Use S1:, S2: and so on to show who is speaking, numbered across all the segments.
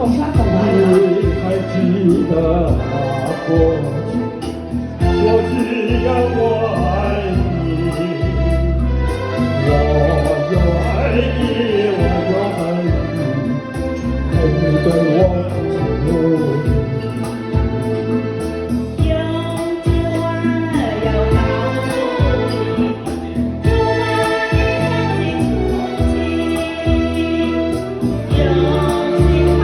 S1: 好像懂了。
S2: 你还记得那过去，我只要我爱你，我又爱你，我又爱你，爱你的我不
S3: 有句话要告诉你，不爱你的情，有句话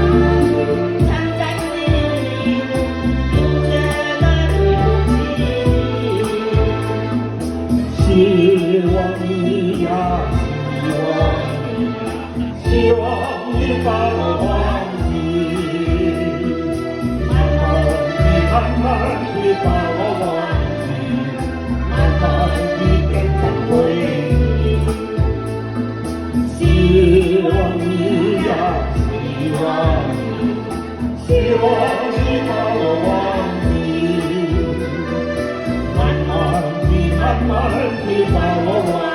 S3: 藏在心里，不觉得有
S2: 希望你呀，希望你把我忘记，慢慢地把我忘记，慢慢地变成回忆。希望你呀，希望你把我忘记，慢慢地把我忘记。